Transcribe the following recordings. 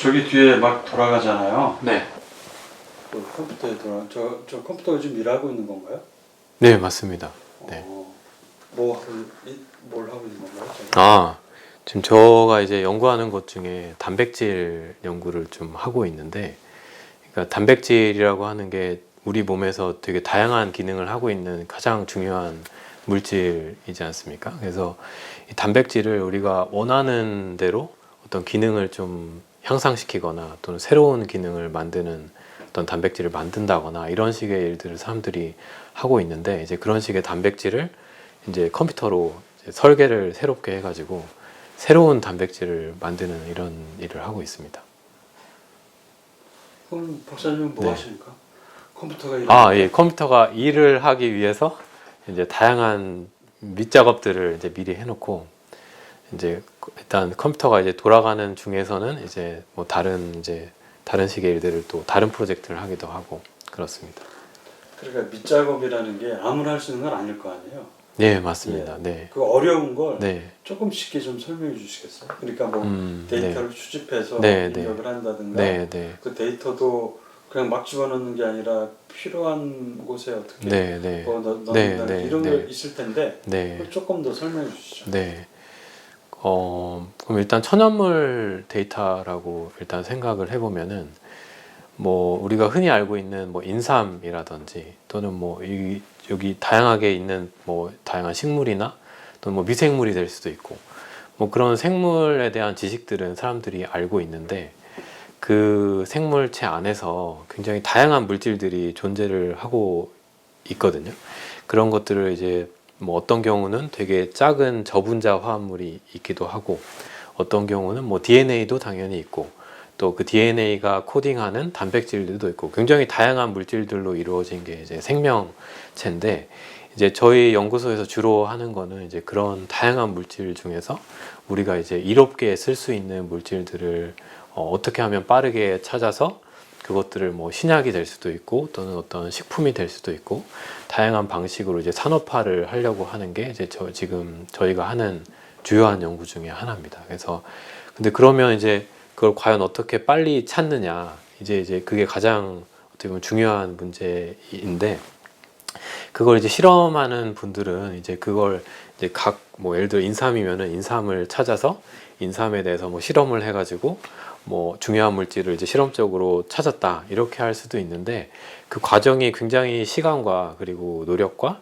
저기 뒤에 막 돌아가잖아요. 네. 그 컴퓨터에 저 컴퓨터가 지금 일하고 있는 건가요? 네, 맞습니다. 네. 뭘 하고 있는 건가요? 지금 저가 이제 연구하는 것 중에 단백질 연구를 좀 하고 있는데, 그러니까 단백질이라고 하는 게 우리 몸에서 되게 다양한 기능을 하고 있는 가장 중요한 물질이지 않습니까? 그래서 이 단백질을 우리가 원하는 대로 어떤 기능을 좀 향상시키거나 또는 새로운 기능을 만드는 어떤 단백질을 만든다거나 이런 식의 일들을 사람들이 하고 있는데, 이제 그런 식의 단백질을 이제 컴퓨터로 이제 설계를 새롭게 해가지고 새로운 단백질을 만드는 이런 일을 하고 있습니다. 그럼 박사님은 뭐 네. 하십니까? 컴퓨터가 예, 컴퓨터가 일을 하기 위해서 이제 다양한 밑작업들을 이제 미리 해놓고, 이제 일단 컴퓨터가 이제 돌아가는 중에서는 이제 뭐 다른 식의 일들을 또 다른 프로젝트를 하기도 하고 그렇습니다. 그러니까 밑작업이라는 게 아무나 할 수 있는 건 아닐 거 아니에요? 네, 맞습니다. 예. 네. 그 어려운 걸 네. 조금 쉽게 좀 설명해 주시겠어요? 그러니까 뭐 데이터를 네. 추집해서 네, 입력을 한다든가 네, 네. 그 데이터도 그냥 막 집어넣는 게 아니라 필요한 곳에 어떻게 네, 네. 넣는다 네, 이런 네. 게 있을 텐데 네. 그걸 조금 더 설명해 주시죠. 네. 그럼 일단 천연물 데이터라고 일단 생각을 해보면은, 뭐 우리가 흔히 알고 있는 뭐 인삼이라든지 또는 뭐 여기 다양하게 있는 뭐 다양한 식물이나 또는 뭐 미생물이 될 수도 있고, 뭐 그런 생물에 대한 지식들은 사람들이 알고 있는데, 그 생물체 안에서 굉장히 다양한 물질들이 존재를 하고 있거든요. 그런 것들을 이제 뭐 어떤 경우는 되게 작은 저분자 화합물이 있기도 하고, 어떤 경우는 뭐 DNA도 당연히 있고, 또 그 DNA가 코딩하는 단백질들도 있고, 굉장히 다양한 물질들로 이루어진 게 이제 생명체인데, 이제 저희 연구소에서 주로 하는 거는 이제 그런 다양한 물질 중에서 우리가 이제 이롭게 쓸 수 있는 물질들을 어떻게 하면 빠르게 찾아서 그것들을 뭐 신약이 될 수도 있고 또는 어떤 식품이 될 수도 있고, 다양한 방식으로 이제 산업화를 하려고 하는 게 이제 지금 저희가 하는 주요한 연구 중에 하나입니다. 그래서 근데 그러면 이제 그걸 과연 어떻게 빨리 찾느냐, 이제 그게 가장 어떻게 보면 중요한 문제인데, 그걸 이제 실험하는 분들은 이제 그걸 이제 각 뭐 예를 들어 인삼이면은 인삼을 찾아서 인삼에 대해서 뭐 실험을 해가지고 뭐 중요한 물질을 이제 실험적으로 찾았다 이렇게 할 수도 있는데, 그 과정이 굉장히 시간과 그리고 노력과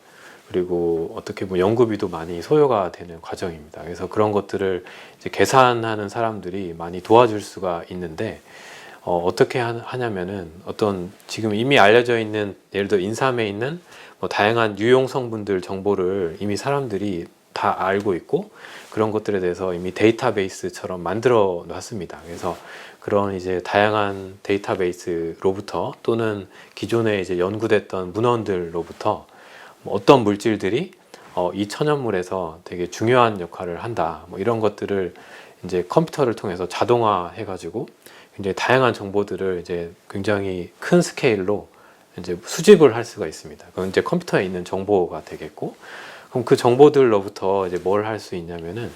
그리고 어떻게 보면 연구비도 많이 소요가 되는 과정입니다. 그래서 그런 것들을 이제 계산하는 사람들이 많이 도와줄 수가 있는데, 어떻게 하냐면은 어떤 지금 이미 알려져 있는 예를 들어 인삼에 있는 뭐 다양한 유용 성분들 정보를 이미 사람들이 다 알고 있고, 그런 것들에 대해서 이미 데이터베이스처럼 만들어 놨습니다. 그래서 그런 이제 다양한 데이터베이스로부터 또는 기존에 이제 연구됐던 문헌들로부터 뭐 어떤 물질들이 이 천연물에서 되게 중요한 역할을 한다, 뭐 이런 것들을 이제 컴퓨터를 통해서 자동화해 가지고 굉장히 다양한 정보들을 이제 굉장히 큰 스케일로 이제 수집을 할 수가 있습니다. 그건 이제 컴퓨터에 있는 정보가 되겠고, 그럼 그 정보들로부터 이제 뭘 할 수 있냐면은,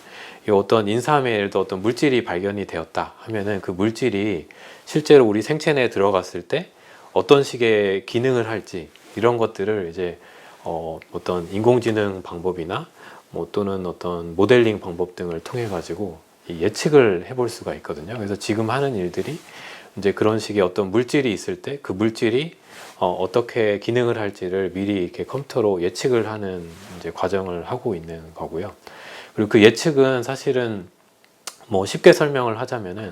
이 어떤 인삼에 예를 들어 어떤 물질이 발견이 되었다 하면은 그 물질이 실제로 우리 생체 내에 들어갔을 때 어떤 식의 기능을 할지, 이런 것들을 이제 어떤 인공지능 방법이나 뭐 또는 어떤 모델링 방법 등을 통해 가지고 예측을 해볼 수가 있거든요. 그래서 지금 하는 일들이 이제 그런 식의 어떤 물질이 있을 때 그 물질이 어떻게 기능을 할지를 미리 이렇게 컴퓨터로 예측을 하는 이제 과정을 하고 있는 거고요. 그리고 그 예측은 사실은 뭐 쉽게 설명을 하자면은,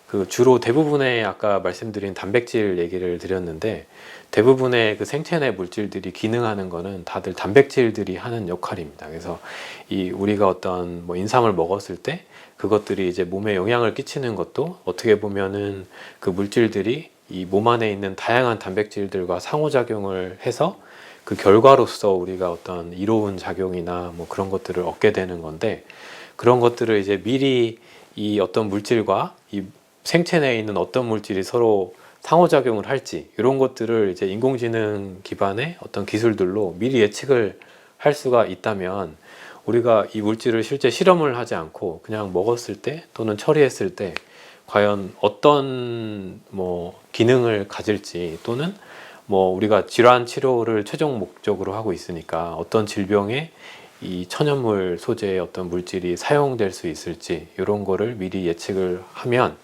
그 주로 대부분의 아까 말씀드린 단백질 얘기를 드렸는데, 대부분의 그 생체 내 물질들이 기능하는 거는 다들 단백질들이 하는 역할입니다. 그래서 이 우리가 어떤 뭐 인삼을 먹었을 때 그것들이 이제 몸에 영향을 끼치는 것도 어떻게 보면은 그 물질들이 이 몸 안에 있는 다양한 단백질들과 상호작용을 해서 그 결과로서 우리가 어떤 이로운 작용이나 뭐 그런 것들을 얻게 되는 건데, 그런 것들을 이제 미리 이 어떤 물질과 이 생체 내에 있는 어떤 물질이 서로 상호작용을 할지, 이런 것들을 이제 인공지능 기반의 어떤 기술들로 미리 예측을 할 수가 있다면, 우리가 이 물질을 실제 실험을 하지 않고 그냥 먹었을 때 또는 처리했을 때 과연 어떤 뭐 기능을 가질지, 또는 뭐 우리가 질환 치료를 최종 목적으로 하고 있으니까 어떤 질병에 이 천연물 소재의 어떤 물질이 사용될 수 있을지, 이런 거를 미리 예측을 하면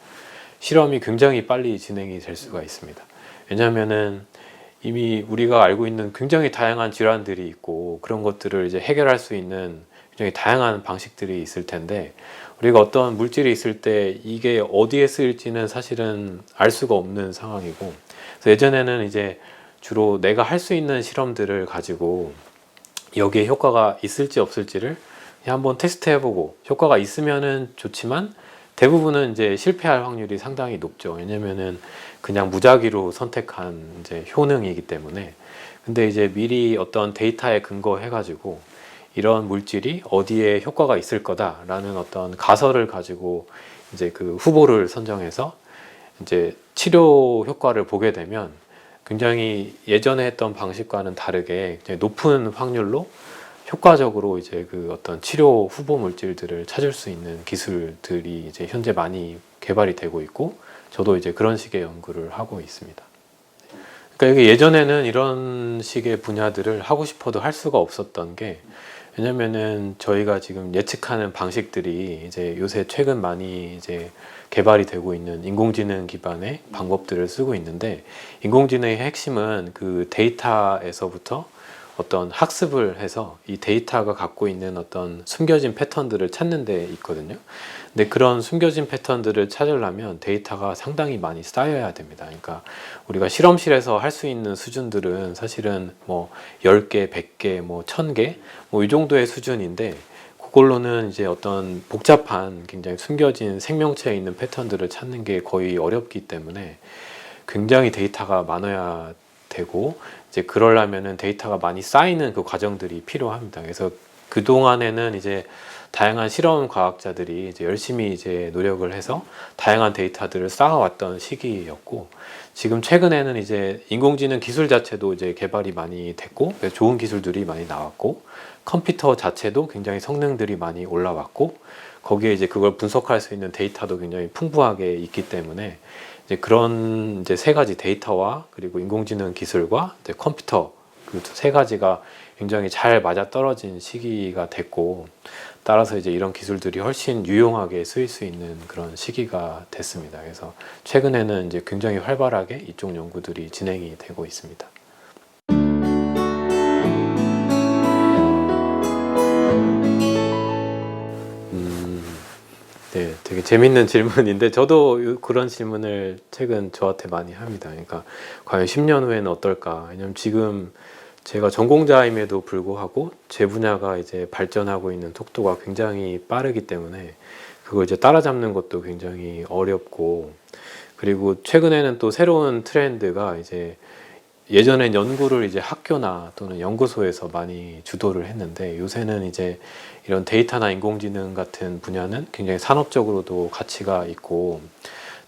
실험이 굉장히 빨리 진행이 될 수가 있습니다. 왜냐하면은 이미 우리가 알고 있는 굉장히 다양한 질환들이 있고, 그런 것들을 이제 해결할 수 있는 굉장히 다양한 방식들이 있을 텐데, 우리가 어떤 물질이 있을 때 이게 어디에 쓰일지는 사실은 알 수가 없는 상황이고, 그래서 예전에는 이제 주로 내가 할 수 있는 실험들을 가지고 여기에 효과가 있을지 없을지를 그냥 한번 테스트 해보고, 효과가 있으면은 좋지만 대부분은 이제 실패할 확률이 상당히 높죠. 왜냐면은 그냥 무작위로 선택한 이제 효능이기 때문에. 근데 이제 미리 어떤 데이터에 근거해 가지고 이런 물질이 어디에 효과가 있을 거다라는 어떤 가설을 가지고 이제 그 후보를 선정해서 이제 치료 효과를 보게 되면 굉장히 예전에 했던 방식과는 다르게 높은 확률로 효과적으로 이제 그 어떤 치료 후보 물질들을 찾을 수 있는 기술들이 이제 현재 많이 개발이 되고 있고, 저도 이제 그런 식의 연구를 하고 있습니다. 그러니까 이게 예전에는 이런 식의 분야들을 하고 싶어도 할 수가 없었던 게, 왜냐면은 저희가 지금 예측하는 방식들이 이제 요새 최근 많이 이제 개발이 되고 있는 인공지능 기반의 방법들을 쓰고 있는데, 인공지능의 핵심은 그 데이터에서부터 어떤 학습을 해서 이 데이터가 갖고 있는 어떤 숨겨진 패턴들을 찾는 데 있거든요. 근데 그런 숨겨진 패턴들을 찾으려면 데이터가 상당히 많이 쌓여야 됩니다. 그러니까 우리가 실험실에서 할 수 있는 수준들은 사실은 뭐 10개, 100개, 뭐 1000개, 뭐 이 정도의 수준인데, 그걸로는 이제 어떤 복잡한 굉장히 숨겨진 생명체에 있는 패턴들을 찾는 게 거의 어렵기 때문에 굉장히 데이터가 많아야 되고, 이제 그러려면은 데이터가 많이 쌓이는 그 과정들이 필요합니다. 그래서 그 동안에는 이제 다양한 실험 과학자들이 이제 열심히 이제 노력을 해서 다양한 데이터들을 쌓아왔던 시기였고, 지금 최근에는 이제 인공지능 기술 자체도 이제 개발이 많이 됐고, 좋은 기술들이 많이 나왔고, 컴퓨터 자체도 굉장히 성능들이 많이 올라왔고, 거기에 이제 그걸 분석할 수 있는 데이터도 굉장히 풍부하게 있기 때문에 이제 그런 이제 세 가지 데이터와 그리고 인공지능 기술과 이제 컴퓨터, 그 세 가지가 굉장히 잘 맞아 떨어진 시기가 됐고, 따라서 이제 이런 기술들이 훨씬 유용하게 쓰일 수 있는 그런 시기가 됐습니다. 그래서 최근에는 이제 굉장히 활발하게 이쪽 연구들이 진행이 되고 있습니다. 네, 되게 재밌는 질문인데, 저도 그런 질문을 최근 저한테 많이 합니다. 그러니까 과연 10년 후에는 어떨까? 왜냐면 지금 제가 전공자임에도 불구하고 제 분야가 이제 발전하고 있는 속도가 굉장히 빠르기 때문에 그걸 이제 따라잡는 것도 굉장히 어렵고, 그리고 최근에는 또 새로운 트렌드가 이제, 예전엔 연구를 이제 학교나 또는 연구소에서 많이 주도를 했는데, 요새는 이제 이런 데이터나 인공지능 같은 분야는 굉장히 산업적으로도 가치가 있고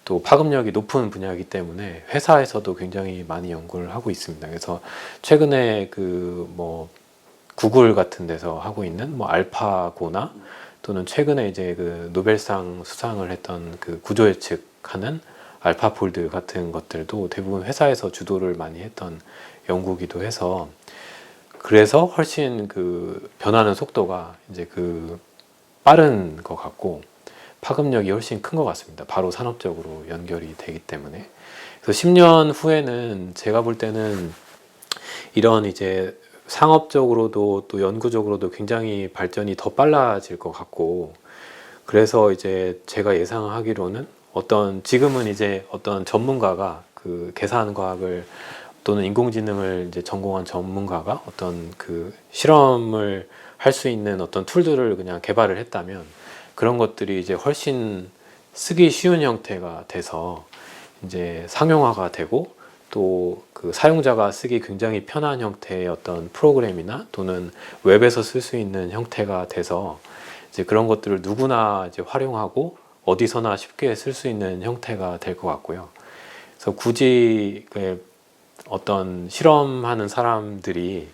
또 파급력이 높은 분야이기 때문에 회사에서도 굉장히 많이 연구를 하고 있습니다. 그래서 최근에 그 뭐 구글 같은 데서 하고 있는 뭐 알파고나, 또는 최근에 이제 그 노벨상 수상을 했던 그 구조 예측하는 알파폴드 같은 것들도 대부분 회사에서 주도를 많이 했던 연구기도 해서, 그래서 훨씬 그 변하는 속도가 이제 그 빠른 것 같고 파급력이 훨씬 큰 것 같습니다. 바로 산업적으로 연결이 되기 때문에. 그래서 10년 후에는 제가 볼 때는 이런 이제 상업적으로도 또 연구적으로도 굉장히 발전이 더 빨라질 것 같고, 그래서 이제 제가 예상하기로는 지금은 이제 어떤 전문가가 그 계산 과학을 또는 인공지능을 이제 전공한 전문가가 어떤 그 실험을 할 수 있는 어떤 툴들을 그냥 개발을 했다면, 그런 것들이 이제 훨씬 쓰기 쉬운 형태가 돼서 이제 상용화가 되고, 또 그 사용자가 쓰기 굉장히 편한 형태의 어떤 프로그램이나 또는 웹에서 쓸 수 있는 형태가 돼서 이제 그런 것들을 누구나 이제 활용하고 어디서나 쉽게 쓸 수 있는 형태가 될 것 같고요. 그래서 굳이 어떤 실험하는 사람들이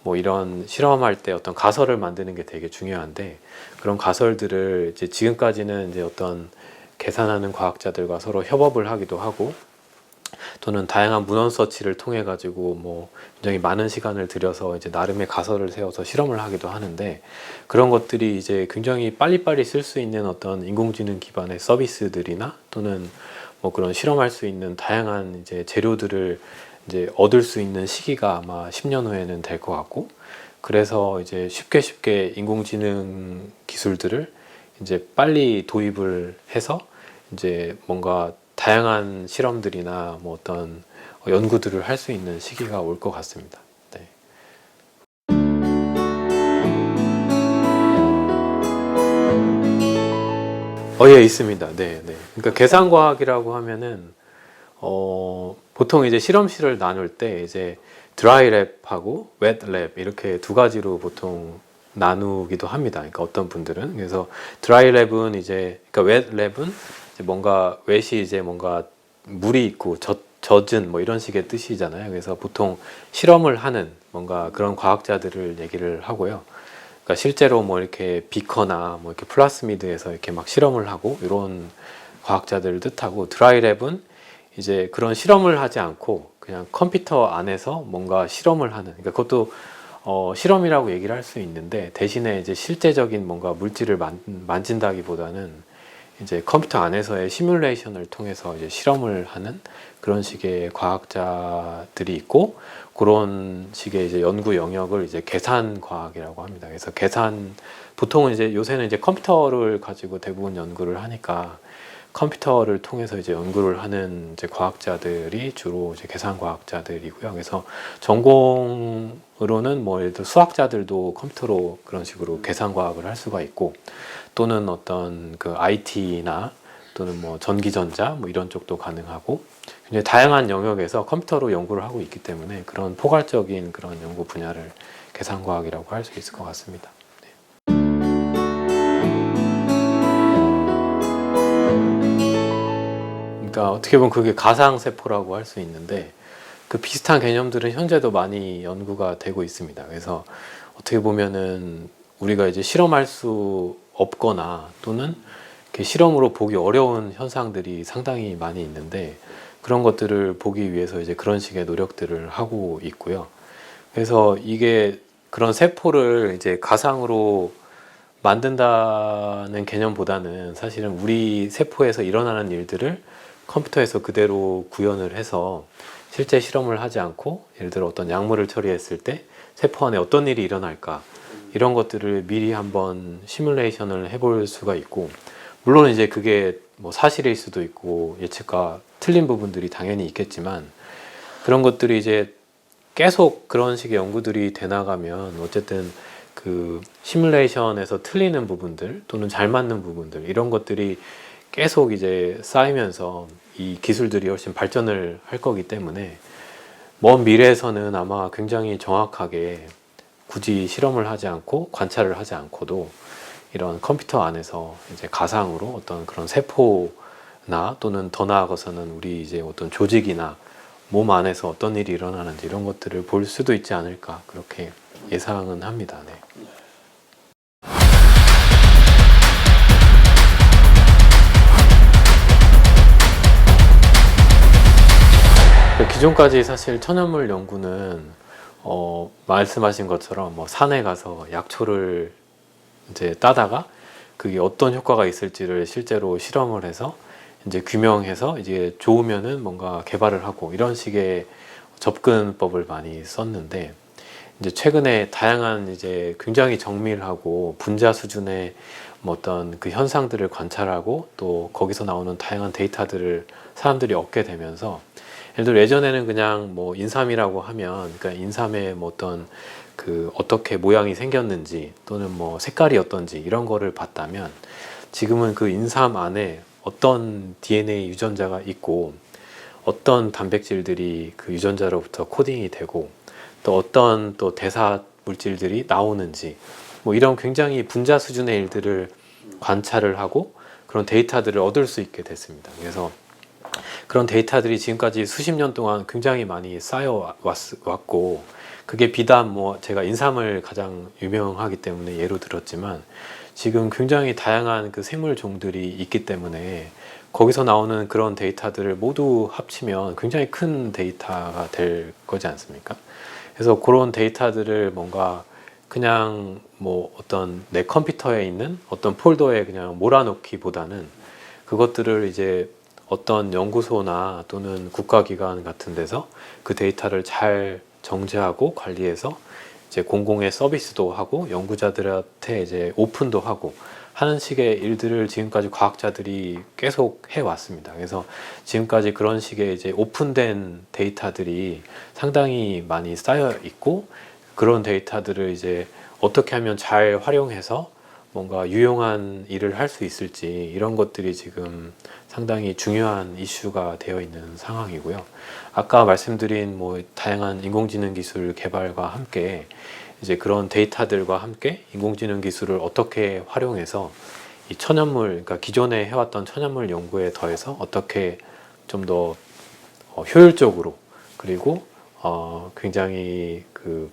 뭐 이런 실험할 때 어떤 가설을 만드는 게 되게 중요한데, 그런 가설들을 이제 지금까지는 이제 어떤 계산하는 과학자들과 서로 협업을 하기도 하고, 또는 다양한 문헌 서치를 통해 가지고 뭐 굉장히 많은 시간을 들여서 이제 나름의 가설을 세워서 실험을 하기도 하는데, 그런 것들이 이제 굉장히 빨리빨리 쓸 수 있는 어떤 인공지능 기반의 서비스들이나 또는 뭐 그런 실험할 수 있는 다양한 이제 재료들을 이제 얻을 수 있는 시기가 아마 10년 후에는 될 것 같고, 그래서 이제 쉽게 인공지능 기술들을 이제 빨리 도입을 해서 이제 뭔가 다양한 실험들이나 뭐 어떤 연구들을 할 수 있는 시기가 올 것 같습니다. 네. 예, 있습니다. 네. 그러니까 계산과학이라고 하면은 보통 이제 실험실을 나눌 때 이제 드라이 랩하고 웻 랩 이렇게 두 가지로 보통 나누기도 합니다. 그러니까 어떤 분들은, 그래서 드라이 랩은 이제, 그러니까 웻 랩은 이제 뭔가 웻이 이제 뭔가 물이 있고 젖은 뭐 이런 식의 뜻이잖아요. 그래서 보통 실험을 하는 뭔가 그런 과학자들을 얘기를 하고요. 그러니까 실제로 뭐 이렇게 비커나 뭐 이렇게 플라스미드에서 이렇게 막 실험을 하고 이런 과학자들을 뜻하고, 드라이 랩은 이제 그런 실험을 하지 않고 그냥 컴퓨터 안에서 뭔가 실험을 하는, 그러니까 그것도 실험이라고 얘기를 할 수 있는데, 대신에 이제 실제적인 뭔가 물질을 만진다기보다는 이제 컴퓨터 안에서의 시뮬레이션을 통해서 이제 실험을 하는 그런 식의 과학자들이 있고, 그런 식의 이제 연구 영역을 이제 계산 과학이라고 합니다. 그래서 보통은 이제 요새는 이제 컴퓨터를 가지고 대부분 연구를 하니까 컴퓨터를 통해서 이제 연구를 하는 이제 과학자들이 주로 이제 계산 과학자들이고요. 그래서 전공으로는 뭐 예를 들어 수학자들도 컴퓨터로 그런 식으로 계산 과학을 할 수가 있고, 또는 어떤 그 IT나 또는 뭐 전기전자 뭐 이런 쪽도 가능하고, 굉장히 다양한 영역에서 컴퓨터로 연구를 하고 있기 때문에 그런 포괄적인 그런 연구 분야를 계산 과학이라고 할 수 있을 것 같습니다. 그러니까 어떻게 보면 그게 가상세포라고 할 수 있는데, 그 비슷한 개념들은 현재도 많이 연구가 되고 있습니다. 그래서 어떻게 보면은 우리가 이제 실험할 수 없거나 또는 이렇게 실험으로 보기 어려운 현상들이 상당히 많이 있는데, 그런 것들을 보기 위해서 이제 그런 식의 노력들을 하고 있고요. 그래서 이게 그런 세포를 이제 가상으로 만든다는 개념보다는 사실은 우리 세포에서 일어나는 일들을 컴퓨터에서 그대로 구현을 해서 실제 실험을 하지 않고, 예를 들어 어떤 약물을 처리했을 때 세포 안에 어떤 일이 일어날까, 이런 것들을 미리 한번 시뮬레이션을 해볼 수가 있고, 물론 이제 그게 뭐 사실일 수도 있고 예측과 틀린 부분들이 당연히 있겠지만, 그런 것들이 이제 계속 그런 식의 연구들이 돼 나가면 어쨌든 그 시뮬레이션에서 틀리는 부분들 또는 잘 맞는 부분들, 이런 것들이 계속 이제 쌓이면서 이 기술들이 훨씬 발전을 할 거기 때문에, 먼 미래에서는 아마 굉장히 정확하게 굳이 실험을 하지 않고 관찰을 하지 않고도 이런 컴퓨터 안에서 이제 가상으로 어떤 그런 세포나 또는 더 나아가서는 우리 이제 어떤 조직이나 몸 안에서 어떤 일이 일어나는지 이런 것들을 볼 수도 있지 않을까, 그렇게 예상은 합니다. 네. 기존까지 사실 천연물 연구는 말씀하신 것처럼 뭐 산에 가서 약초를 이제 따다가 그게 어떤 효과가 있을지를 실제로 실험을 해서 이제 규명해서 이제 좋으면은 뭔가 개발을 하고, 이런 식의 접근법을 많이 썼는데, 이제 최근에 다양한 이제 굉장히 정밀하고 분자 수준의 뭐 어떤 그 현상들을 관찰하고 또 거기서 나오는 다양한 데이터들을 사람들이 얻게 되면서, 예를 들어 예전에는 그냥 뭐 인삼이라고 하면 그러니까 인삼의 뭐 어떤 그 어떻게 모양이 생겼는지 또는 뭐 색깔이 어떤지 이런 거를 봤다면, 지금은 그 인삼 안에 어떤 DNA 유전자가 있고 어떤 단백질들이 그 유전자로부터 코딩이 되고 또 어떤 또 대사 물질들이 나오는지, 뭐 이런 굉장히 분자 수준의 일들을 관찰을 하고 그런 데이터들을 얻을 수 있게 됐습니다. 그래서 그런 데이터들이 지금까지 수십 년 동안 굉장히 많이 쌓여 왔고, 그게 비단 뭐 제가 인삼을 가장 유명하기 때문에 예로 들었지만 지금 굉장히 다양한 그 생물 종들이 있기 때문에 거기서 나오는 그런 데이터들을 모두 합치면 굉장히 큰 데이터가 될 거지 않습니까? 그래서 그런 데이터들을 뭔가 그냥 뭐 어떤 내 컴퓨터에 있는 어떤 폴더에 그냥 몰아넣기보다는 그것들을 이제 어떤 연구소나 또는 국가기관 같은 데서 그 데이터를 잘 정제하고 관리해서 이제 공공의 서비스도 하고 연구자들한테 이제 오픈도 하고 하는 식의 일들을 지금까지 과학자들이 계속 해왔습니다. 그래서 지금까지 그런 식의 이제 오픈된 데이터들이 상당히 많이 쌓여 있고 그런 데이터들을 이제 어떻게 하면 잘 활용해서 뭔가 유용한 일을 할 수 있을지 이런 것들이 지금 상당히 중요한 이슈가 되어 있는 상황이고요. 아까 말씀드린 뭐 다양한 인공지능 기술 개발과 함께 이제 그런 데이터들과 함께 인공지능 기술을 어떻게 활용해서 이 천연물, 그러니까 기존에 해왔던 천연물 연구에 더해서 어떻게 좀 더 효율적으로 그리고 굉장히 그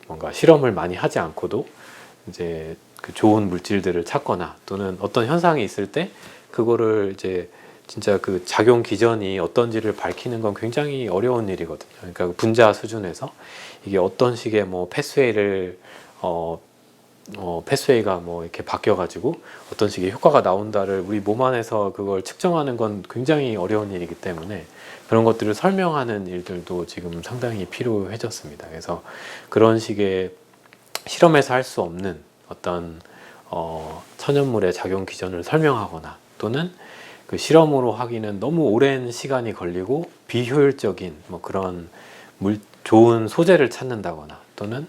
뭔가 실험을 많이 하지 않고도 이제 그 좋은 물질들을 찾거나 또는 어떤 현상이 있을 때 그거를 이제 진짜 그 작용 기전이 어떤지를 밝히는 건 굉장히 어려운 일이거든요. 그러니까 그 분자 수준에서 이게 어떤 식의 뭐 패스웨이를 패스웨이가 뭐 이렇게 바뀌어가지고 어떤 식의 효과가 나온다를 우리 몸 안에서 그걸 측정하는 건 굉장히 어려운 일이기 때문에 그런 것들을 설명하는 일들도 지금 상당히 필요해졌습니다. 그래서 그런 식의 실험에서 할 수 없는 어떤 천연물의 작용 기전을 설명하거나 또는 그 실험으로 하기는 너무 오랜 시간이 걸리고 비효율적인 뭐 그런 좋은 소재를 찾는다거나 또는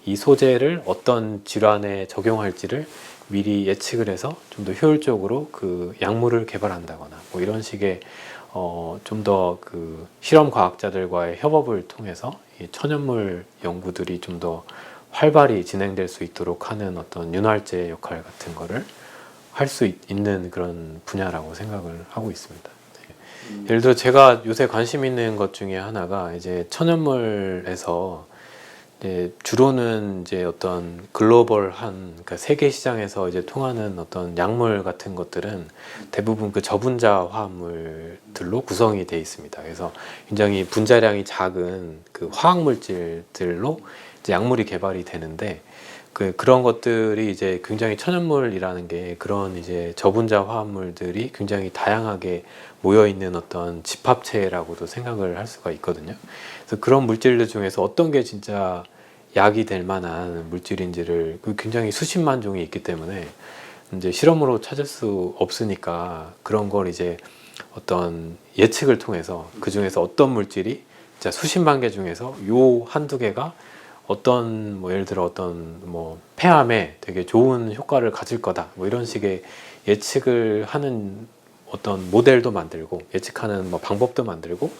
이 소재를 어떤 질환에 적용할지를 미리 예측을 해서 좀 더 효율적으로 그 약물을 개발한다거나 뭐 이런 식의 좀 더 그 실험 과학자들과의 협업을 통해서 이 천연물 연구들이 좀 더 활발히 진행될 수 있도록 하는 어떤 윤활제 역할 같은 거를 할 수 있는 그런 분야라고 생각을 하고 있습니다. 네. 예를 들어 제가 요새 관심 있는 것 중에 하나가 이제 천연물에서 이제 주로는 이제 어떤 글로벌한 그러니까 세계 시장에서 이제 통하는 어떤 약물 같은 것들은 대부분 그 저분자 화합물들로 구성이 되어 있습니다. 그래서 굉장히 분자량이 작은 그 화학 물질들로 이제 약물이 개발이 되는데 그런 것들이 이제 굉장히 천연물이라는 게 그런 이제 저분자 화합물들이 굉장히 다양하게 모여 있는 어떤 집합체라고도 생각을 할 수가 있거든요. 그래서 그런 물질들 중에서 어떤 게 진짜 약이 될 만한 물질인지를 굉장히 수십만 종이 있기 때문에 이제 실험으로 찾을 수 없으니까 그런 걸 이제 어떤 예측을 통해서 그 중에서 어떤 물질이 진짜 수십만 개 중에서 요 한두 개가 어떤 뭐 예를 들어 어떤 뭐 폐암에 되게 좋은 효과를 가질 거다 뭐 이런 식의 예측을 하는 어떤 모델도 만들고 예측하는 뭐 방법도 만들고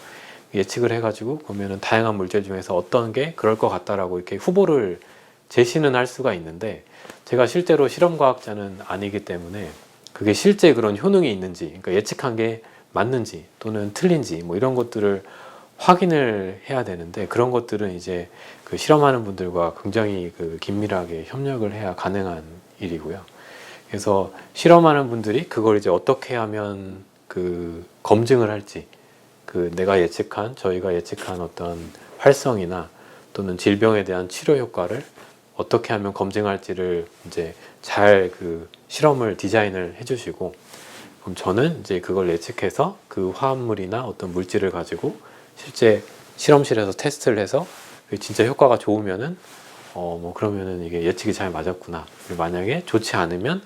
예측을 해가지고 보면은 다양한 물질 중에서 어떤 게 그럴 것 같다라고 이렇게 후보를 제시는 할 수가 있는데 제가 실제로 실험과학자는 아니기 때문에 그게 실제 그런 효능이 있는지 그러니까 예측한 게 맞는지 또는 틀린지 뭐 이런 것들을 확인을 해야 되는데 그런 것들은 이제 그 실험하는 분들과 굉장히 그 긴밀하게 협력을 해야 가능한 일이고요. 그래서 실험하는 분들이 그걸 이제 어떻게 하면 그 검증을 할지 그 저희가 예측한 어떤 활성이나 또는 질병에 대한 치료 효과를 어떻게 하면 검증할지를 이제 잘 그 실험을 디자인을 해주시고 그럼 저는 이제 그걸 예측해서 그 화합물이나 어떤 물질을 가지고 실제 실험실에서 테스트를 해서 진짜 효과가 좋으면은 뭐 그러면은 이게 예측이 잘 맞았구나. 만약에 좋지 않으면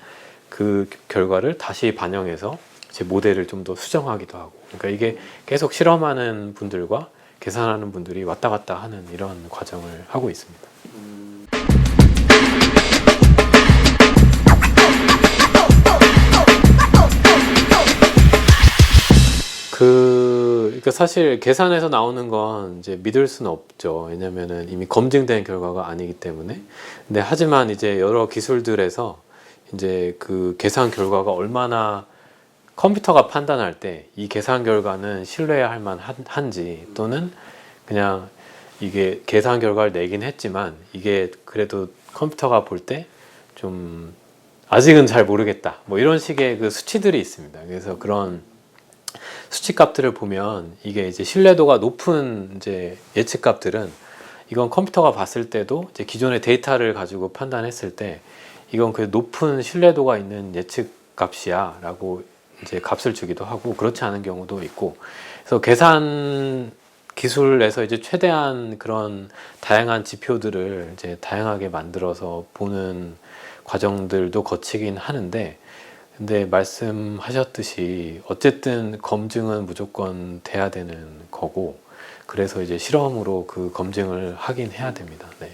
그 결과를 다시 반영해서 제 모델을 좀 더 수정하기도 하고. 그러니까 이게 계속 실험하는 분들과 계산하는 분들이 왔다 갔다 하는 이런 과정을 하고 있습니다. 그러니까 사실 계산해서 나오는 건 이제 믿을 수는 없죠. 왜냐면은 이미 검증된 결과가 아니기 때문에. 근데 하지만 이제 여러 기술들에서 이제 그 계산 결과가 얼마나 컴퓨터가 판단할 때 이 계산 결과는 신뢰할 만한지 또는 그냥 이게 계산 결과를 내긴 했지만 이게 그래도 컴퓨터가 볼 때 좀 아직은 잘 모르겠다 뭐 이런 식의 그 수치들이 있습니다. 그래서 그런 수치 값들을 보면 이게 이제 신뢰도가 높은 이제 예측 값들은 이건 컴퓨터가 봤을 때도 이제 기존의 데이터를 가지고 판단했을 때 이건 그 높은 신뢰도가 있는 예측 값이야 라고 이제 값을 주기도 하고, 그렇지 않은 경우도 있고, 그래서 계산 기술에서 이제 최대한 그런 다양한 지표들을 이제 다양하게 만들어서 보는 과정들도 거치긴 하는데, 근데 말씀하셨듯이 어쨌든 검증은 무조건 돼야 되는 거고, 그래서 이제 실험으로 그 검증을 하긴 해야 됩니다. 네.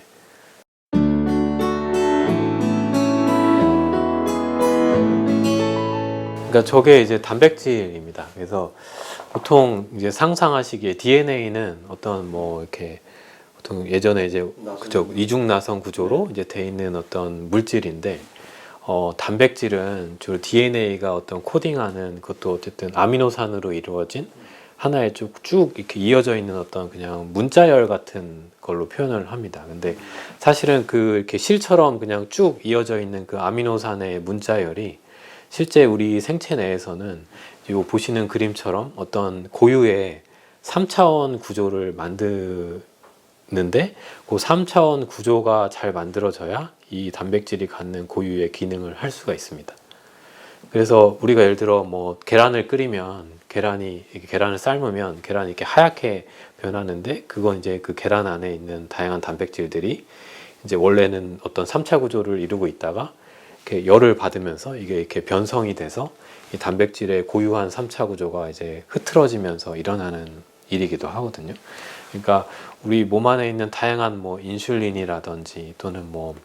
그러니까 저게 이제 단백질입니다. 그래서 보통 이제 상상하시기에 DNA는 어떤 뭐 이렇게 보통 예전에 이제 그죠, 이중나선 구조로 이제 돼 있는 어떤 물질인데, 단백질은 주로 DNA가 어떤 코딩하는 그것도 어쨌든 아미노산으로 이루어진 하나의 쭉 이렇게 이어져 있는 어떤 그냥 문자열 같은 걸로 표현을 합니다. 근데 사실은 그 이렇게 실처럼 그냥 쭉 이어져 있는 그 아미노산의 문자열이 실제 우리 생체 내에서는 이 보시는 그림처럼 어떤 고유의 3차원 구조를 만드는데, 그 3차원 구조가 잘 만들어져야 이 단백질이 갖는 고유의 기능을 할 수가 있습니다. 그래서 우리가 예를 들어 뭐 계란을 끓이면 계란을 삶으면 계란이 이렇게 하얗게 변하는데, 그건 이제 그 계란 안에 있는 다양한 단백질들이 이제 원래는 어떤 3차 구조를 이루고 있다가 이렇게 열을 받으면서 이게 이렇게 변성이 돼서 이 단백질의 고유한 3차 구조가 이제 흐트러지면서 일어나는 일이기도 하거든요. 그러니까 우리 몸 안에 있는 다양한 뭐 인슐린이라든지 또는 뭐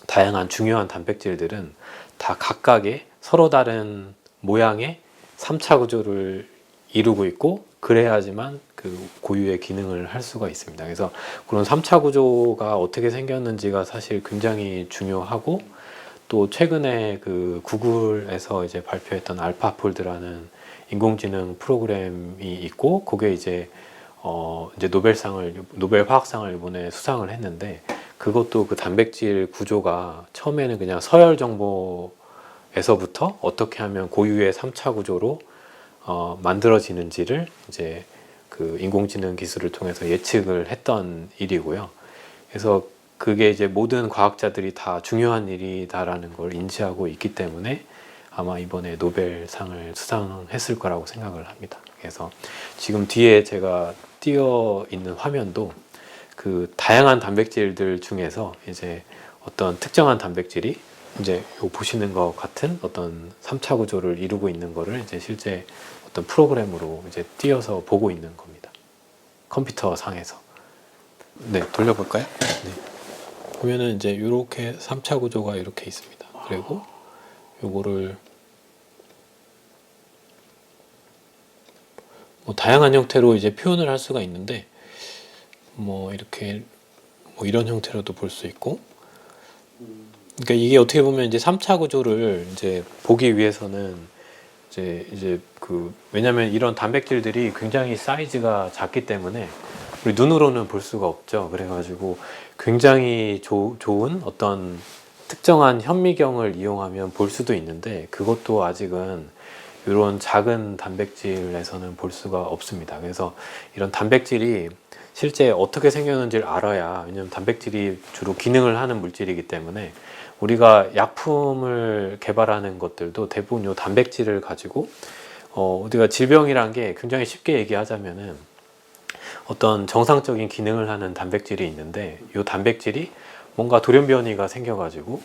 다양한 중요한 단백질들은 다 각각의 서로 다른 모양의 3차 구조를 이루고 있고, 그래야지만 그 고유의 기능을 할 수가 있습니다. 그래서 그런 3차 구조가 어떻게 생겼는지가 사실 굉장히 중요하고, 또 최근에 그 구글에서 이제 발표했던 알파폴드라는 인공지능 프로그램이 있고, 그게 이제 노벨 화학상을 이번에 수상을 했는데, 그것도 그 단백질 구조가 처음에는 그냥 서열 정보에서부터 어떻게 하면 고유의 3차 구조로 만들어지는지를 이제 그 인공지능 기술을 통해서 예측을 했던 일이고요. 그래서 그게 이제 모든 과학자들이 다 중요한 일이다라는 걸 인지하고 있기 때문에 아마 이번에 노벨상을 수상했을 거라고 생각을 합니다. 그래서 지금 뒤에 제가 띄어 있는 화면도 그 다양한 단백질들 중에서 이제 어떤 특정한 단백질이 이제 요 보시는 것 같은 어떤 3차 구조를 이루고 있는 거를 이제 실제 어떤 프로그램으로 이제 띄어서 보고 있는 겁니다. 컴퓨터 상에서. 네, 돌려볼까요? 네. 보면은 이제 이렇게 3차 구조가 이렇게 있습니다. 그리고 요거를 뭐 다양한 형태로 이제 표현을 할 수가 있는데, 뭐 이렇게 뭐 이런 형태로도 볼 수 있고, 그러니까 이게 어떻게 보면 이제 3차 구조를 이제 보기 위해서는 이제 그 왜냐면 이런 단백질들이 굉장히 사이즈가 작기 때문에 우리 눈으로는 볼 수가 없죠. 그래가지고 굉장히 좋은 어떤 특정한 현미경을 이용하면 볼 수도 있는데, 그것도 아직은 이런 작은 단백질에서는 볼 수가 없습니다. 그래서 이런 단백질이 실제 어떻게 생겼는지를 알아야, 왜냐하면 단백질이 주로 기능을 하는 물질이기 때문에 우리가 약품을 개발하는 것들도 대부분 이 단백질을 가지고 우리가 질병이란 게 굉장히 쉽게 얘기하자면은 어떤 정상적인 기능을 하는 단백질이 있는데, 이 단백질이 뭔가 돌연변이가 생겨가지고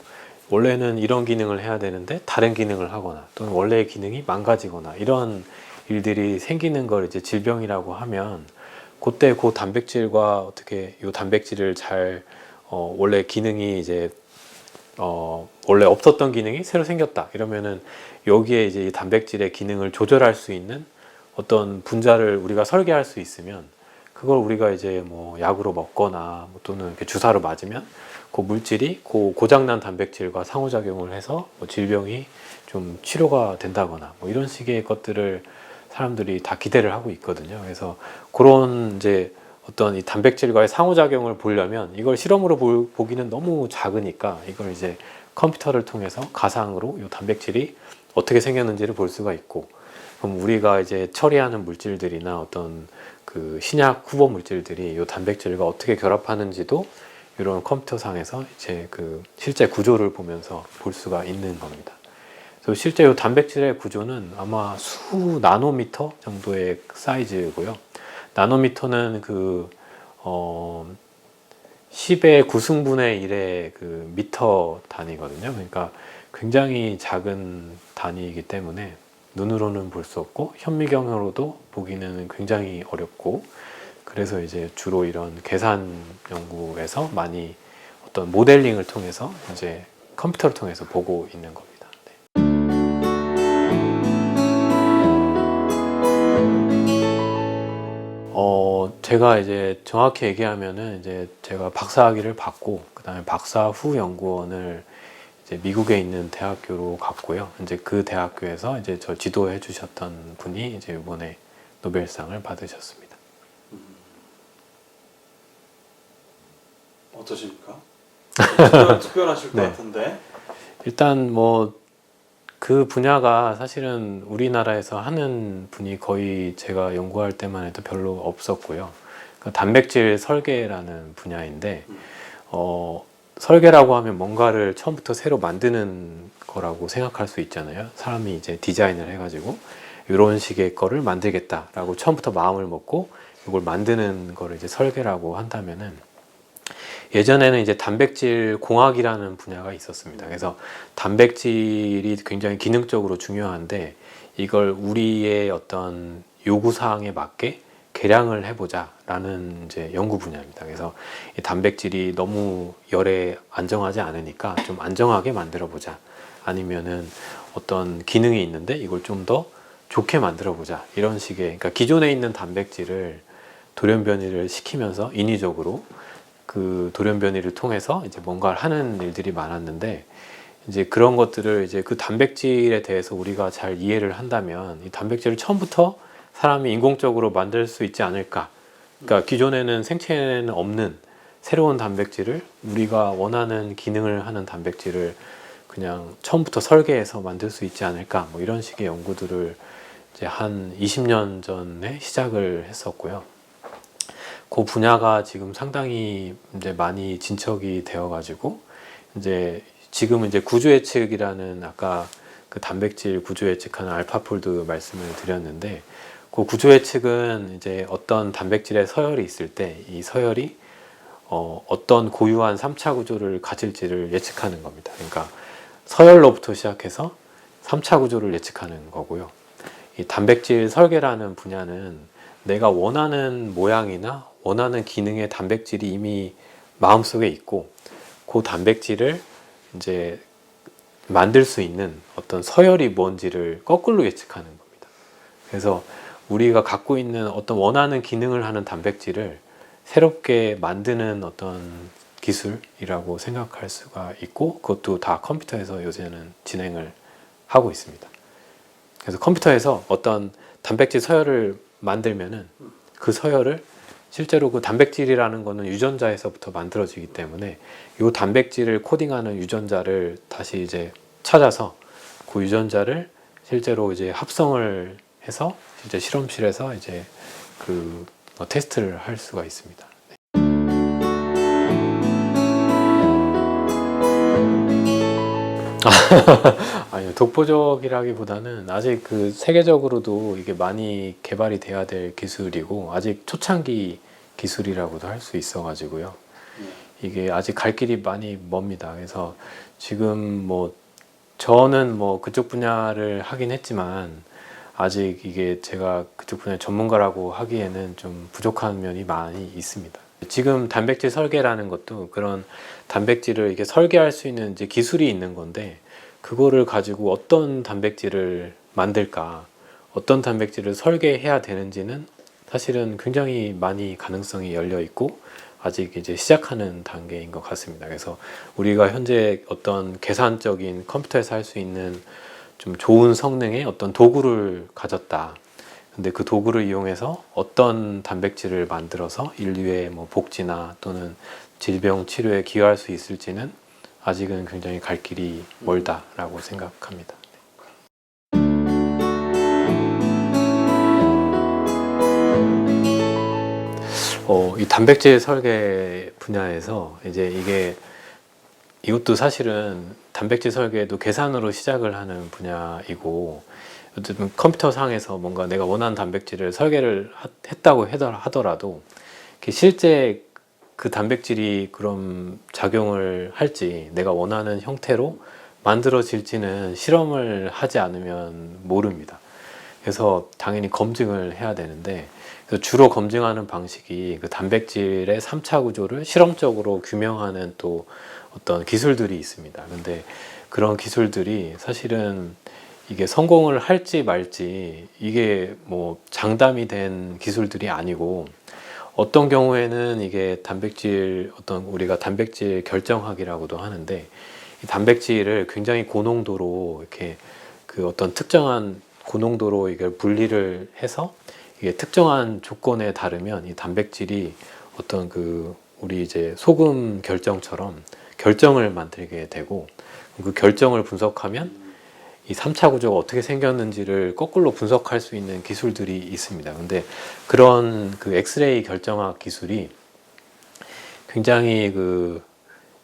원래는 이런 기능을 해야 되는데 다른 기능을 하거나, 또는 원래의 기능이 망가지거나, 이런 일들이 생기는 걸 이제 질병이라고 하면, 그때 그 단백질과 어떻게 이 단백질을 잘 원래 기능이 이제 원래 없었던 기능이 새로 생겼다 이러면은 여기에 이제 이 단백질의 기능을 조절할 수 있는 어떤 분자를 우리가 설계할 수 있으면, 그걸 우리가 이제 뭐 약으로 먹거나 또는 이렇게 주사로 맞으면 그 물질이 그 고장난 단백질과 상호작용을 해서 뭐 질병이 좀 치료가 된다거나 뭐 이런 식의 것들을 사람들이 다 기대를 하고 있거든요. 그래서 그런 이제 어떤 이 단백질과의 상호작용을 보려면 이걸 실험으로 보기는 너무 작으니까 이걸 이제 컴퓨터를 통해서 가상으로 이 단백질이 어떻게 생겼는지를 볼 수가 있고, 그럼 우리가 이제 처리하는 물질들이나 어떤 그 신약 후보 물질들이 이 단백질과 어떻게 결합하는지도 이런 컴퓨터상에서 이제 그 실제 구조를 보면서 볼 수가 있는 겁니다. 그래서 실제 이 단백질의 구조는 아마 수 나노미터 정도의 사이즈고요. 나노미터는 그 10의 9승분의 1의 그 미터 단위거든요. 그러니까 굉장히 작은 단위이기 때문에 눈으로는 볼 수 없고 현미경으로도 보기는 굉장히 어렵고, 그래서 이제 주로 이런 계산 연구에서 많이 어떤 모델링을 통해서 이제 컴퓨터를 통해서 보고 있는 겁니다. 제가 이제 정확히 얘기하면은 이제 제가 박사학위를 받고 그다음에 박사 후 연구원을 이제 미국에 있는 대학교로 갔고요. 이제 그 대학교에서 이제 저 지도해 주셨던 분이 이제 이번에 노벨상을 받으셨습니다. 어떠십니까? 특별하실 것 네. 같은데. 일단 뭐 그 분야가 사실은 우리나라에서 하는 분이 거의 제가 연구할 때만 해도 별로 없었고요. 그 단백질 설계라는 분야인데 설계라고 하면 뭔가를 처음부터 새로 만드는 거라고 생각할 수 있잖아요. 사람이 이제 디자인을 해가지고 이런 식의 거를 만들겠다라고 처음부터 마음을 먹고 이걸 만드는 거를 이제 설계라고 한다면은, 예전에는 이제 단백질 공학이라는 분야가 있었습니다. 그래서 단백질이 굉장히 기능적으로 중요한데 이걸 우리의 어떤 요구사항에 맞게 개량을 해보자라는 이제 연구 분야입니다. 그래서 이 단백질이 너무 열에 안정하지 않으니까 좀 안정하게 만들어 보자, 아니면은 어떤 기능이 있는데 이걸 좀 더 좋게 만들어 보자, 이런 식의, 그러니까 기존에 있는 단백질을 돌연변이를 시키면서 인위적으로 그 돌연변이를 통해서 이제 뭔가를 하는 일들이 많았는데, 이제 그런 것들을 이제 그 단백질에 대해서 우리가 잘 이해를 한다면 이 단백질을 처음부터 사람이 인공적으로 만들 수 있지 않을까. 그러니까 기존에는 생체에는 없는 새로운 단백질을, 우리가 원하는 기능을 하는 단백질을 그냥 처음부터 설계해서 만들 수 있지 않을까. 뭐 이런 식의 연구들을 이제 한 20년 전에 시작을 했었고요. 그 분야가 지금 상당히 이제 많이 진척이 되어가지고 이제 지금은 이제 구조 예측이라는, 아까 그 단백질 구조 예측하는 알파폴드 말씀을 드렸는데, 그 구조 예측은 이제 어떤 단백질의 서열이 있을 때 이 서열이 어떤 고유한 3차 구조를 가질지를 예측하는 겁니다. 그러니까 서열로부터 시작해서 3차 구조를 예측하는 거고요. 이 단백질 설계라는 분야는 내가 원하는 모양이나 원하는 기능의 단백질이 이미 마음속에 있고 그 단백질을 이제 만들 수 있는 어떤 서열이 뭔지를 거꾸로 예측하는 겁니다. 그래서 우리가 갖고 있는 어떤 원하는 기능을 하는 단백질을 새롭게 만드는 어떤 기술이라고 생각할 수가 있고, 그것도 다 컴퓨터에서 요새는 진행을 하고 있습니다. 그래서 컴퓨터에서 어떤 단백질 서열을 만들면은 그 서열을 실제로 그 단백질이라는 거는 유전자에서부터 만들어지기 때문에 이 단백질을 코딩하는 유전자를 다시 이제 찾아서 그 유전자를 실제로 이제 합성을 해서 이제 실험실에서 이제 그 테스트를 할 수가 있습니다. 아니요, 독보적이라기보다는 아직 그 세계적으로도 이게 많이 개발이 돼야 될 기술이고 아직 초창기 기술이라고도 할 수 있어가지고요. 이게 아직 갈 길이 많이 멉니다. 그래서 지금 뭐 저는 뭐 그쪽 분야를 하긴 했지만 아직 이게 제가 그쪽 분야 전문가라고 하기에는 좀 부족한 면이 많이 있습니다. 지금 단백질 설계라는 것도 그런 단백질을 이게 설계할 수 있는 이제 기술이 있는 건데, 그거를 가지고 어떤 단백질을 만들까, 어떤 단백질을 설계해야 되는지는 사실은 굉장히 많이 가능성이 열려 있고 아직 이제 시작하는 단계인 것 같습니다. 그래서 우리가 현재 어떤 계산적인 컴퓨터에서 할 수 있는 좀 좋은 성능의 어떤 도구를 가졌다. 근데 그 도구를 이용해서 어떤 단백질을 만들어서 인류의 뭐 복지나 또는 질병 치료에 기여할 수 있을지는 아직은 굉장히 갈 길이 멀다라고 생각합니다. 이 단백질 설계 분야에서 이제 이것도 사실은 단백질 설계도 계산으로 시작을 하는 분야이고, 어쨌든 컴퓨터 상에서 뭔가 내가 원하는 단백질을 설계를 했다고 하더라도 실제 그 단백질이 그럼 작용을 할지, 내가 원하는 형태로 만들어질지는 실험을 하지 않으면 모릅니다. 그래서 당연히 검증을 해야 되는데, 그래서 주로 검증하는 방식이 그 단백질의 3차 구조를 실험적으로 규명하는 또 어떤 기술들이 있습니다. 근데 그런 기술들이 사실은 이게 성공을 할지 말지 이게 뭐 장담이 된 기술들이 아니고, 어떤 경우에는 이게 어떤 우리가 단백질 결정학이라고도 하는데, 이 단백질을 굉장히 고농도로 이렇게 그 어떤 특정한 고농도로 이걸 분리를 해서 이게 특정한 조건에 따르면 이 단백질이 어떤 우리 이제 소금 결정처럼 결정을 만들게 되고, 그 결정을 분석하면 이 3차 구조가 어떻게 생겼는지를 거꾸로 분석할 수 있는 기술들이 있습니다. 근데 그런 엑스레이 결정학 기술이 굉장히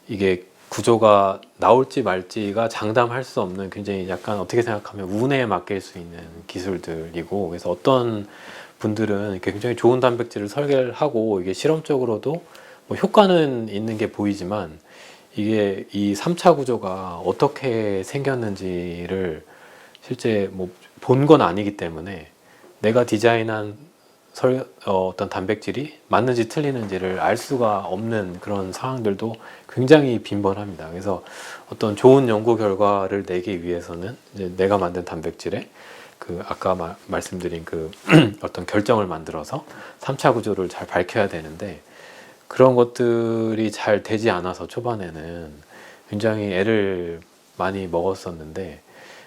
이게 구조가 나올지 말지가 장담할 수 없는, 굉장히 약간 어떻게 생각하면 운에 맡길 수 있는 기술들이고, 그래서 어떤 분들은 굉장히 좋은 단백질을 설계를 하고 이게 실험적으로도 뭐 효과는 있는 게 보이지만, 이게 이 3차 구조가 어떻게 생겼는지를 실제 뭐 본 건 아니기 때문에 내가 디자인한 어떤 단백질이 맞는지 틀리는지를 알 수가 없는 그런 상황들도 굉장히 빈번합니다. 그래서 어떤 좋은 연구 결과를 내기 위해서는 이제 내가 만든 단백질에 아까 말씀드린 어떤 결정을 만들어서 3차 구조를 잘 밝혀야 되는데, 그런 것들이 잘 되지 않아서 초반에는 굉장히 애를 많이 먹었었는데,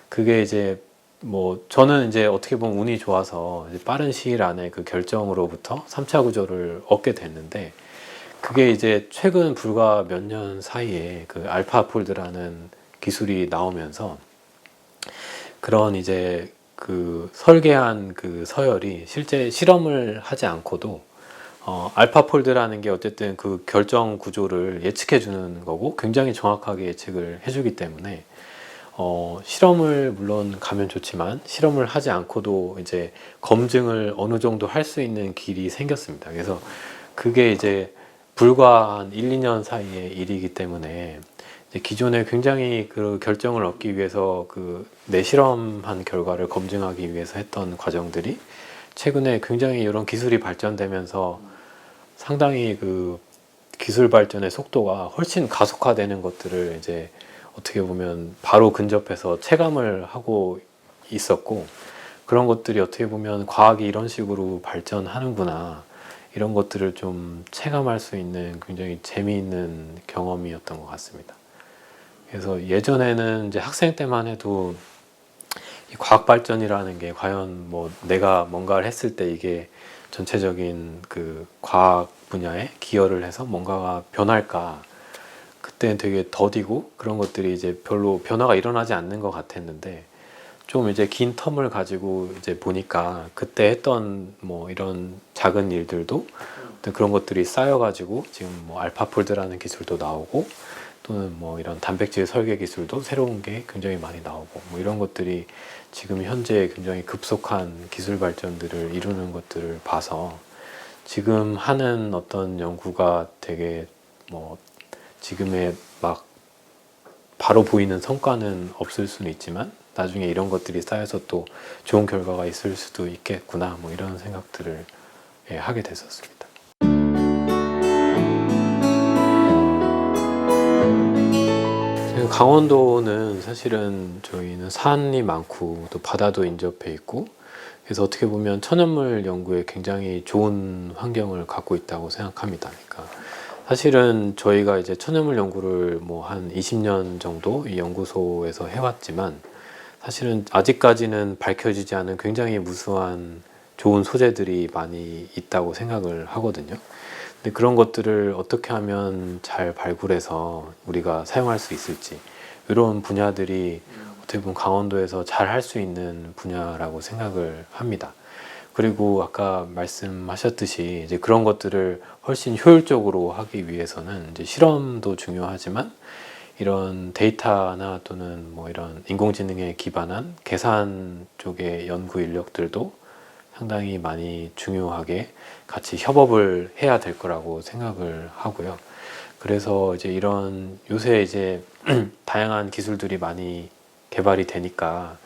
그게 이제 뭐 저는 이제 어떻게 보면 운이 좋아서 이제 빠른 시일 안에 그 결정으로부터 3차 구조를 얻게 됐는데, 그게 이제 최근 불과 몇 년 사이에 알파폴드라는 기술이 나오면서 그런 이제 설계한 서열이 실제 실험을 하지 않고도 알파폴드라는 게 어쨌든 그 결정 구조를 예측해 주는 거고 굉장히 정확하게 예측을 해주기 때문에 실험을 물론 가면 좋지만 실험을 하지 않고도 이제 검증을 어느 정도 할 수 있는 길이 생겼습니다. 그래서 그게 이제 불과 한 1, 2년 사이의 일이기 때문에 이제 기존에 굉장히 그 결정을 얻기 위해서 내 실험한 결과를 검증하기 위해서 했던 과정들이 최근에 굉장히 이런 기술이 발전되면서 상당히 기술 발전의 속도가 훨씬 가속화되는 것들을 이제 어떻게 보면 바로 근접해서 체감을 하고 있었고, 그런 것들이 어떻게 보면 과학이 이런 식으로 발전하는구나, 이런 것들을 좀 체감할 수 있는 굉장히 재미있는 경험이었던 것 같습니다. 그래서 예전에는 이제 학생 때만 해도 이 과학 발전이라는 게 과연 뭐 내가 뭔가를 했을 때 이게 전체적인 과학 분야에 기여를 해서 뭔가가 변할까, 그때는 되게 더디고 그런 것들이 이제 별로 변화가 일어나지 않는 것 같았는데, 좀 이제 긴 텀을 가지고 이제 보니까 그때 했던 뭐 이런 작은 일들도 그런 것들이 쌓여가지고 지금 뭐 알파폴드라는 기술도 나오고, 또는 뭐 이런 단백질 설계 기술도 새로운 게 굉장히 많이 나오고, 뭐 이런 것들이 지금 현재 굉장히 급속한 기술 발전들을 이루는 것들을 봐서 지금 하는 어떤 연구가 되게 뭐 지금의 막 바로 보이는 성과는 없을 수는 있지만 나중에 이런 것들이 쌓여서 또 좋은 결과가 있을 수도 있겠구나, 뭐 이런 생각들을 하게 됐었습니다. 강원도는 사실은 저희는 산이 많고 또 바다도 인접해 있고, 그래서 어떻게 보면 천연물 연구에 굉장히 좋은 환경을 갖고 있다고 생각합니다. 그러니까 사실은 저희가 이제 천연물 연구를 뭐 한 20년 정도 이 연구소에서 해왔지만, 사실은 아직까지는 밝혀지지 않은 굉장히 무수한 좋은 소재들이 많이 있다고 생각을 하거든요. 근데 그런 것들을 어떻게 하면 잘 발굴해서 우리가 사용할 수 있을지, 이런 분야들이 어떻게 보면 강원도에서 잘 할 수 있는 분야라고 생각을 합니다. 그리고 아까 말씀하셨듯이 이제 그런 것들을 훨씬 효율적으로 하기 위해서는 이제 실험도 중요하지만 이런 데이터나 또는 뭐 이런 인공지능에 기반한 계산 쪽의 연구 인력들도 상당히 많이 중요하게 같이 협업을 해야 될 거라고 생각을 하고요. 그래서 이제 이런 요새 이제 다양한 기술들이 많이 개발이 되니까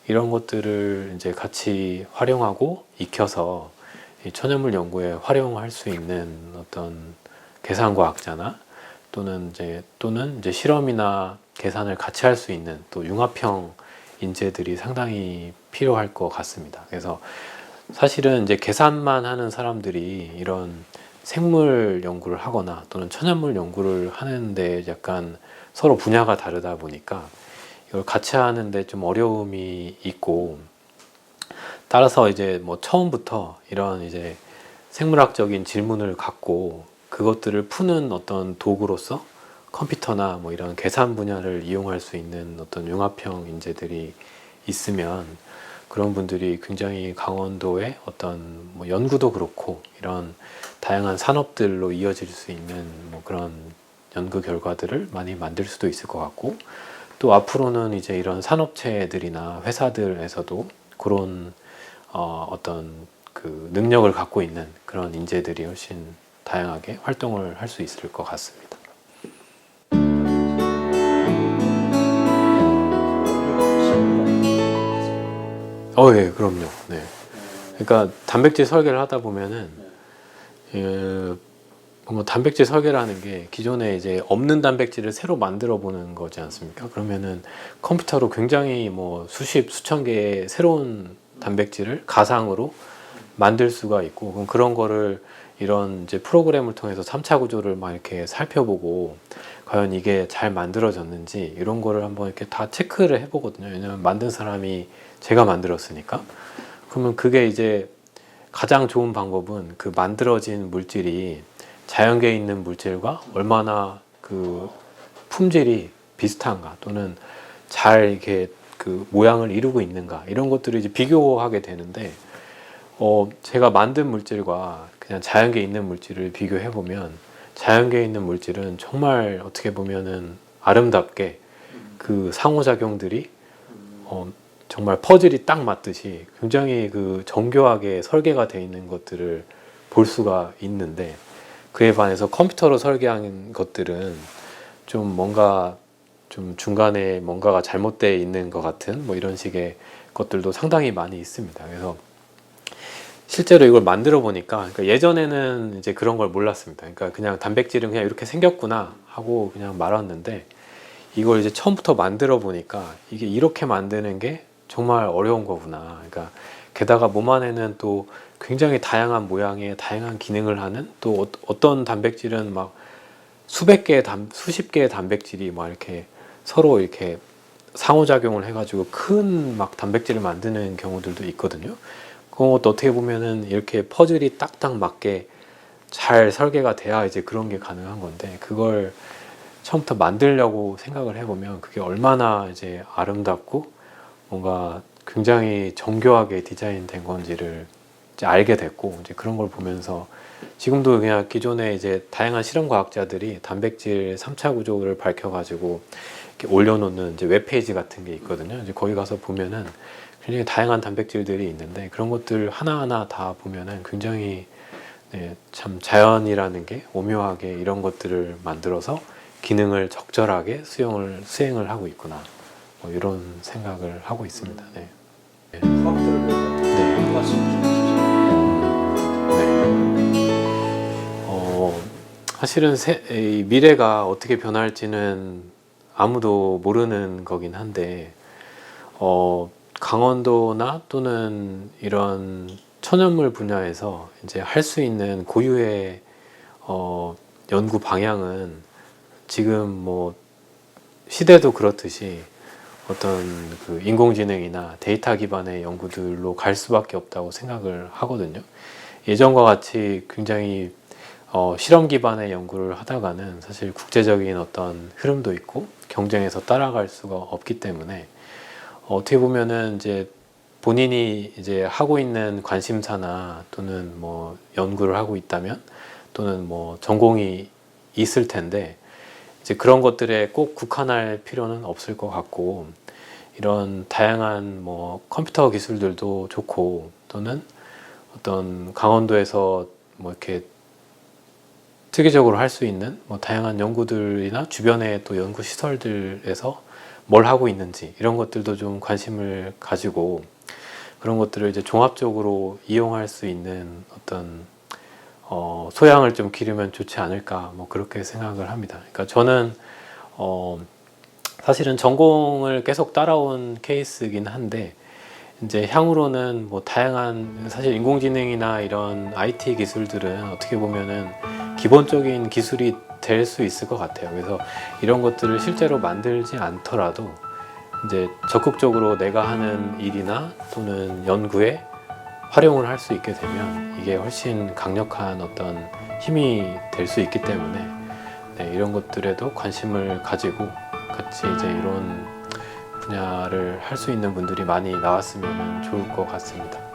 이런 것들을 이제 같이 활용하고 익혀서 이 천연물 연구에 활용할 수 있는 어떤 계산과학자나 또는 이제 실험이나 계산을 같이 할 수 있는 또 융합형 인재들이 상당히 필요할 것 같습니다. 그래서 사실은 이제 계산만 하는 사람들이 이런 생물 연구를 하거나 또는 천연물 연구를 하는데 약간 서로 분야가 다르다 보니까 이걸 같이 하는데 좀 어려움이 있고, 따라서 이제 뭐 처음부터 이런 이제 생물학적인 질문을 갖고 그것들을 푸는 어떤 도구로서 컴퓨터나 뭐 이런 계산 분야를 이용할 수 있는 어떤 융합형 인재들이 있으면 그런 분들이 굉장히 강원도의 어떤 뭐 연구도 그렇고 이런 다양한 산업들로 이어질 수 있는 뭐 그런 연구 결과들을 많이 만들 수도 있을 것 같고, 또 앞으로는 이제 이런 산업체들이나 회사들에서도 그런 어떤 그 능력을 갖고 있는 그런 인재들이 훨씬 다양하게 활동을 할 수 있을 것 같습니다. 예, 그럼요. 네. 그러니까 단백질 설계를 하다 보면은 뭔가 단백질 설계라는 게 기존에 이제 없는 단백질을 새로 만들어 보는 거지 않습니까? 그러면은 컴퓨터로 굉장히 뭐 수십, 수천 개의 새로운 단백질을 가상으로 만들 수가 있고, 그럼 그런 거를 이런 이제 프로그램을 통해서 3차 구조를 막 이렇게 살펴보고 과연 이게 잘 만들어졌는지 이런 거를 한번 이렇게 다 체크를 해보거든요. 왜냐면 만든 사람이 제가 만들었으니까. 그러면 그게 이제 가장 좋은 방법은 그 만들어진 물질이 자연계에 있는 물질과 얼마나 그 품질이 비슷한가 또는 잘 이렇게 그 모양을 이루고 있는가, 이런 것들을 이제 비교하게 되는데, 제가 만든 물질과 그냥 자연계에 있는 물질을 비교해 보면 자연계에 있는 물질은 정말 어떻게 보면은 아름답게 그 상호작용들이 정말 퍼즐이 딱 맞듯이 굉장히 그 정교하게 설계가 되어 있는 것들을 볼 수가 있는데, 그에 반해서 컴퓨터로 설계한 것들은 좀 뭔가 좀 중간에 뭔가가 잘못되어 있는 것 같은 뭐 이런 식의 것들도 상당히 많이 있습니다. 그래서 실제로 이걸 만들어 보니까, 그러니까 예전에는 이제 그런 걸 몰랐습니다. 그러니까 그냥 단백질은 그냥 이렇게 생겼구나 하고 그냥 말았는데, 이걸 이제 처음부터 만들어 보니까 이게 이렇게 만드는 게 정말 어려운 거구나. 그러니까 게다가 몸 안에는 또 굉장히 다양한 모양의 다양한 기능을 하는, 또 어떤 단백질은 막 수백 개의 수십 개의 단백질이 막 이렇게 서로 이렇게 상호작용을 해가지고 큰 막 단백질을 만드는 경우들도 있거든요. 그것도 어떻게 보면은 이렇게 퍼즐이 딱딱 맞게 잘 설계가 돼야 이제 그런 게 가능한 건데, 그걸 처음부터 만들려고 생각을 해보면 그게 얼마나 이제 아름답고 뭔가 굉장히 정교하게 디자인된 건지를 이제 알게 됐고, 이제 그런 걸 보면서 지금도 그냥 기존에 이제 다양한 실험 과학자들이 단백질 3차 구조를 밝혀가지고 이렇게 올려놓는 이제 웹페이지 같은 게 있거든요. 이제 거기 가서 보면은 굉장히 다양한 단백질들이 있는데, 그런 것들 하나하나 다 보면은 굉장히 참 자연이라는 게 오묘하게 이런 것들을 만들어서 기능을 적절하게 수행을 하고 있구나, 뭐 이런 생각을 하고 있습니다. 네. 수학들을 네. 한 말씀 좀 해주세요. 사실은 이 미래가 어떻게 변할지는 아무도 모르는 거긴 한데, 강원도나 또는 이런 천연물 분야에서 이제 할 수 있는 고유의 연구 방향은 지금 뭐 시대도 그렇듯이 어떤 그 인공지능이나 데이터 기반의 연구들로 갈 수밖에 없다고 생각을 하거든요. 예전과 같이 굉장히 실험 기반의 연구를 하다가는 사실 국제적인 어떤 흐름도 있고 경쟁에서 따라갈 수가 없기 때문에 어떻게 보면은 이제 본인이 이제 하고 있는 관심사나 또는 뭐 연구를 하고 있다면 또는 뭐 전공이 있을 텐데 이제 그런 것들에 꼭 국한할 필요는 없을 것 같고 이런 다양한 뭐 컴퓨터 기술들도 좋고 또는 어떤 강원도에서 뭐 이렇게 특이적으로 할 수 있는 뭐 다양한 연구들이나 주변의 또 연구 시설들에서 뭘 하고 있는지 이런 것들도 좀 관심을 가지고 그런 것들을 이제 종합적으로 이용할 수 있는 어떤 소양을 좀 기르면 좋지 않을까 뭐 그렇게 생각을 합니다. 그러니까 저는 사실은 전공을 계속 따라온 케이스긴 한데 이제 향후로는 뭐 다양한 사실 인공지능이나 이런 IT 기술들은 어떻게 보면은 기본적인 기술이 될 수 있을 것 같아요. 그래서 이런 것들을 실제로 만들지 않더라도 이제 적극적으로 내가 하는 일이나 또는 연구에 활용을 할 수 있게 되면 이게 훨씬 강력한 어떤 힘이 될 수 있기 때문에 네, 이런 것들에도 관심을 가지고 같이 이제 이런 분야를 할 수 있는 분들이 많이 나왔으면 좋을 것 같습니다.